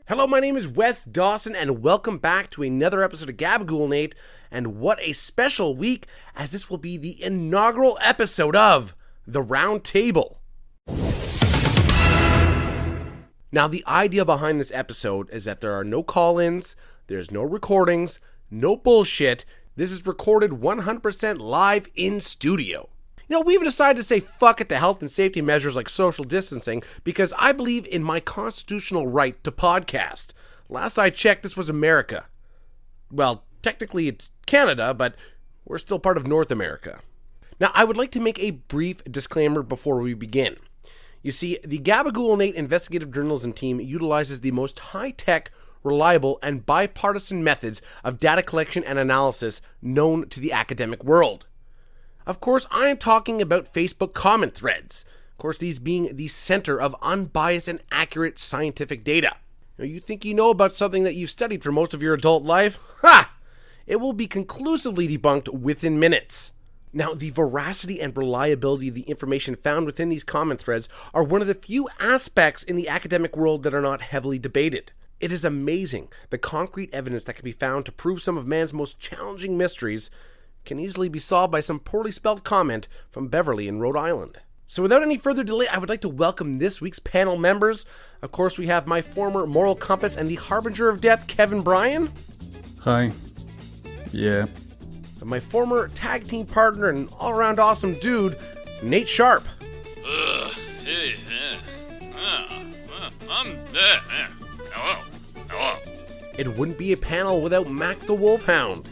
Hello, my name is Wes Dawson, and welcome back to another episode of Gabagool, Nate. And what a special week, as this will be the inaugural episode of The Round Table. Now, the idea behind this episode is that there are no call-ins, there's no recordings, no bullshit. This is recorded 100% live in studio. You know, we even decided to say fuck it to health and safety measures like social distancing because I believe in my constitutional right to podcast. Last I checked, this was America. Well, technically it's Canada, but we're still part of North America. Now, I would like to make a brief disclaimer before we begin. You see, the Gabagool Nate investigative journalism team utilizes the most high-tech, reliable, and bipartisan methods of data collection and analysis known to the academic world. Of course, I am talking about Facebook comment threads. Of course, these being the center of unbiased and accurate scientific data. Now, you think you know about something that you've studied for most of your adult life? Ha! It will be conclusively debunked within minutes. Now, the veracity and reliability of the information found within these comment threads are one of the few aspects in the academic world that are not heavily debated. It is amazing the concrete evidence that can be found to prove some of man's most challenging mysteries can easily be solved by some poorly spelled comment from Beverly in Rhode Island. So without any further delay, I would like to welcome this week's panel members. Of course, we have my former moral compass and the harbinger of death, Kevin Bryan. Hi. Yeah. And my former tag team partner and all-around awesome dude, Nate Sharp. Hey, hello. It wouldn't be a panel without Mac the Wolfhound.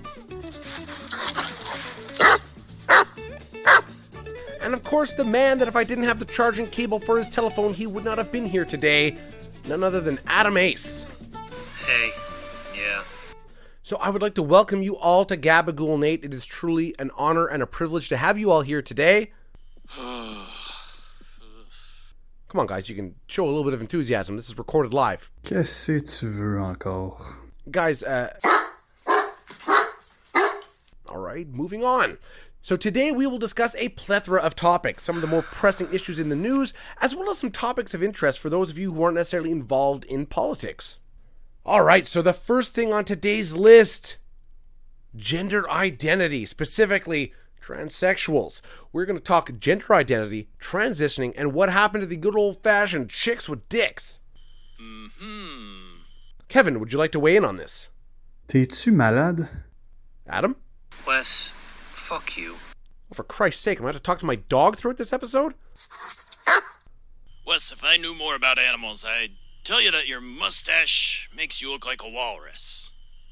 And of course, the man that if I didn't have the charging cable for his telephone, he would not have been here today. None other than Adam Ace. Hey, yeah. So I would like to welcome you all to Gabagool, Nate. It is truly an honor and a privilege to have you all here today. Come on, guys, you can show a little bit of enthusiasm. This is recorded live. Qu'est-ce que tu veux encore? Guys, all right, moving on. So today we will discuss a plethora of topics, some of the more pressing issues in the news, as well as some topics of interest for those of you who aren't necessarily involved in politics. All right, so the first thing on today's list, gender identity, specifically transsexuals. We're going to talk gender identity, transitioning, and what happened to the good old-fashioned chicks with dicks. Kevin, would you like to weigh in on this? T'es-tu malade? Adam? Wes, fuck you. Oh, for Christ's sake, am I going to talk to my dog throughout this episode? Wes, if I knew more about animals, I'd tell you that your mustache makes you look like a walrus.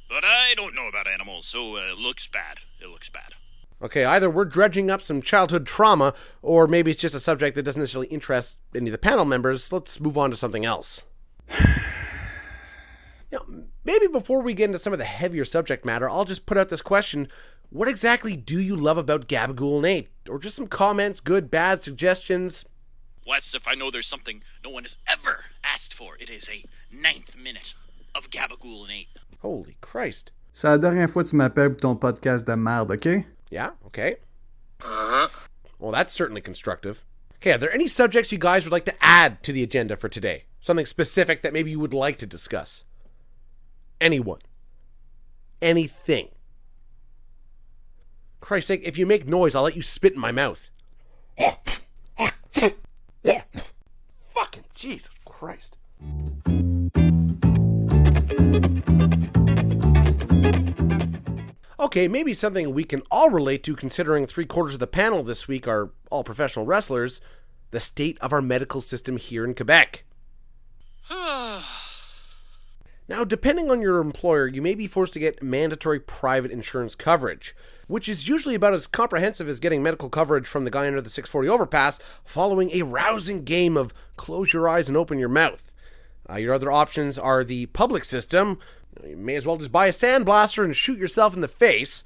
But I don't know about animals, so it looks bad. It looks bad. Okay, either we're dredging up some childhood trauma, or maybe it's just a subject that doesn't necessarily interest any of the panel members. Let's move on to something else. Maybe before we get into some of the heavier subject matter, I'll just put out this question. What exactly do you love about Gabagool, Nate? Or just some comments, good, bad, suggestions? Wes, if I know there's something no one has ever asked for, it is a 9th minute of Gabagool Nate. Holy Christ. C'est la dernière fois que tu m'appelles pour ton podcast de merde, okay? Yeah, okay. Well, that's certainly constructive. Okay, are there any subjects you guys would like to add to the agenda for today? Something specific that maybe you would like to discuss? Anyone? Anything? Christ's sake, if you make noise, I'll let you spit in my mouth. Fucking Jesus Christ. Okay, maybe something we can all relate to, considering 3/4 of the panel this week are all professional wrestlers, the state of our medical system here in Quebec. Now, depending on your employer, you may be forced to get mandatory private insurance coverage, which is usually about as comprehensive as getting medical coverage from the guy under the 640 overpass following a rousing game of close your eyes and open your mouth. Your other options are the public system. You may as well just buy a sandblaster and shoot yourself in the face.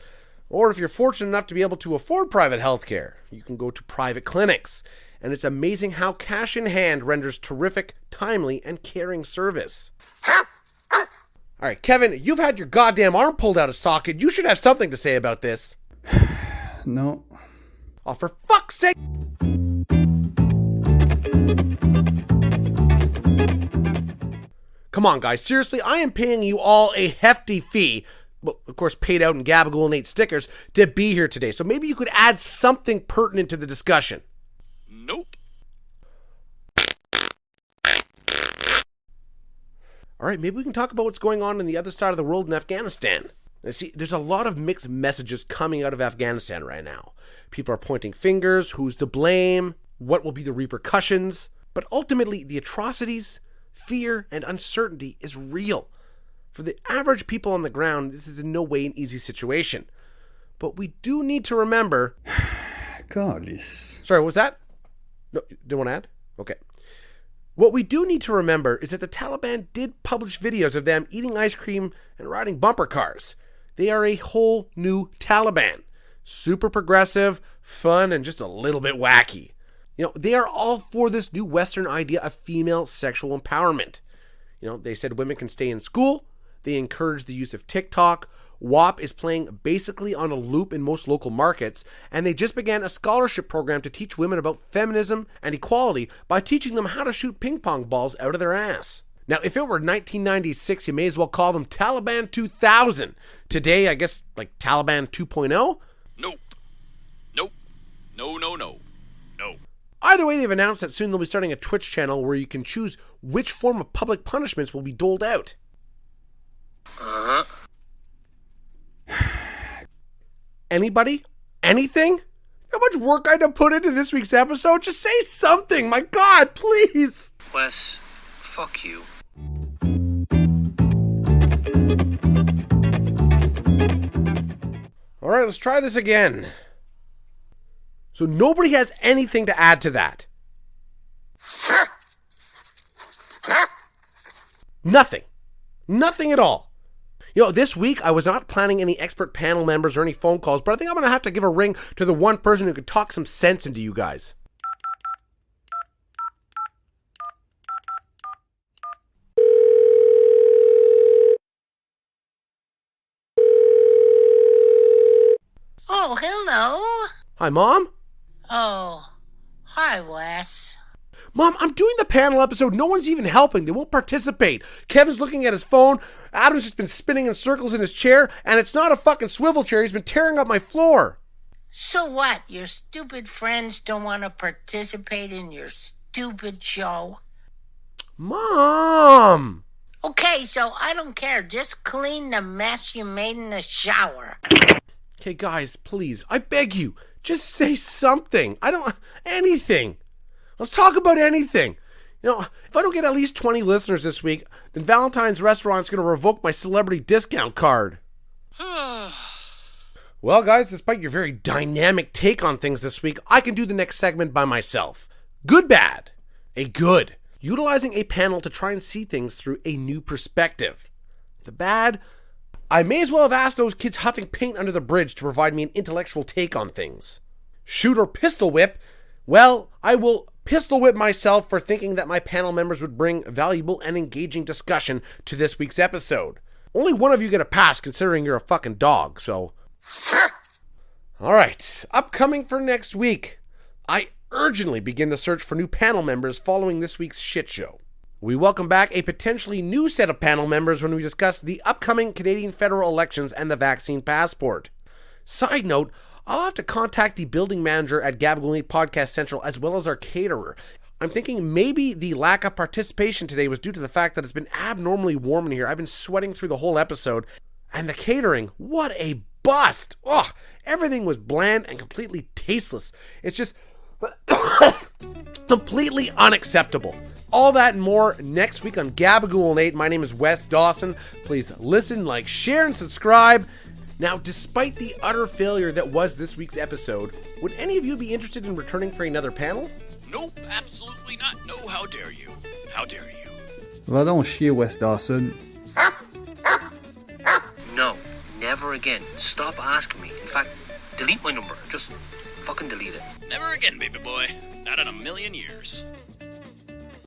Or if you're fortunate enough to be able to afford private healthcare, you can go to private clinics. And it's amazing how cash in hand renders terrific, timely, and caring service. All right, Kevin, you've had your goddamn arm pulled out of socket. You should have something to say about this. No. Oh, for fuck's sake! Come on, guys. Seriously, I am paying you all a hefty fee, well, of course, paid out in Gabagool and 8 stickers, to be here today. So maybe you could add something pertinent to the discussion. Nope. All right, maybe we can talk about what's going on the other side of the world in Afghanistan. Now, see, there's a lot of mixed messages coming out of Afghanistan right now. People are pointing fingers, who's to blame, what will be the repercussions. But ultimately, the atrocities, fear, and uncertainty is real. For the average people on the ground, this is in no way an easy situation. But we do need to remember... Calice. Sorry, what was that? No, didn't want to add? Okay. What we do need to remember is that the Taliban did publish videos of them eating ice cream and riding bumper cars. They are a whole new Taliban. Super progressive, fun, and just a little bit wacky. You know, they are all for this new Western idea of female sexual empowerment. You know, they said women can stay in school. They encourage the use of TikTok. WAP is playing basically on a loop in most local markets, and they just began a scholarship program to teach women about feminism and equality by teaching them how to shoot ping pong balls out of their ass. Now, if it were 1996, you may as well call them Taliban 2000. Today, I guess, like Taliban 2.0? Nope. Nope. No, no, no. No. Either way, they've announced that soon they'll be starting a Twitch channel where you can choose which form of public punishments will be doled out. Uh-huh. Anybody? Anything? How much work I had to put into this week's episode? Just say something, my God, please. Wes, fuck you. All right, let's try this again. So nobody has anything to add to that. Nothing. Nothing at all. You know, this week I was not planning any expert panel members or any phone calls, but I think I'm going to have to give a ring to the one person who could talk some sense into you guys. Oh, hello. Hi, Mom? Oh, hi, Wes. Mom, I'm doing the panel episode. No one's even helping. They won't participate. Kevin's looking at his phone. Adam's just been spinning in circles in his chair, and it's not a fucking swivel chair. He's been tearing up my floor. So what? Your stupid friends don't want to participate in your stupid show? Mom! Okay, so I don't care. Just clean the mess you made in the shower. Okay, guys, please. I beg you. Just say something. Anything. Let's talk about anything. You know, if I don't get at least 20 listeners this week, then Valentine's Restaurant's going to revoke my celebrity discount card. Well, guys, despite your very dynamic take on things this week, I can do the next segment by myself. Good, bad. A good. Utilizing a panel to try and see things through a new perspective. The bad, I may as well have asked those kids huffing paint under the bridge to provide me an intellectual take on things. Shoot or pistol whip, well, I will pistol whip myself for thinking that my panel members would bring valuable and engaging discussion to this week's episode. Only one of you get a pass considering you're a fucking dog, so... Alright, upcoming for next week. I urgently begin the search for new panel members following this week's shit show. We welcome back a potentially new set of panel members when we discuss the upcoming Canadian federal elections and the vaccine passport. Side note, I'll have to contact the building manager at Gabagool Podcast Central as well as our caterer. I'm thinking maybe the lack of participation today was due to the fact that it's been abnormally warm in here. I've been sweating through the whole episode. And the catering, what a bust! Ugh, everything was bland and completely tasteless. It's just completely unacceptable. All that and more next week on Gabagool and 8. My name is Wes Dawson. Please listen, like, share, and subscribe. Now, despite the utter failure that was this week's episode, would any of you be interested in returning for another panel? Nope, absolutely not. No, how dare you? How dare you? Va donc chier, Wes Dawson. No, never again. Stop asking me. In fact, delete my number. Just fucking delete it. Never again, baby boy. Not in a million years.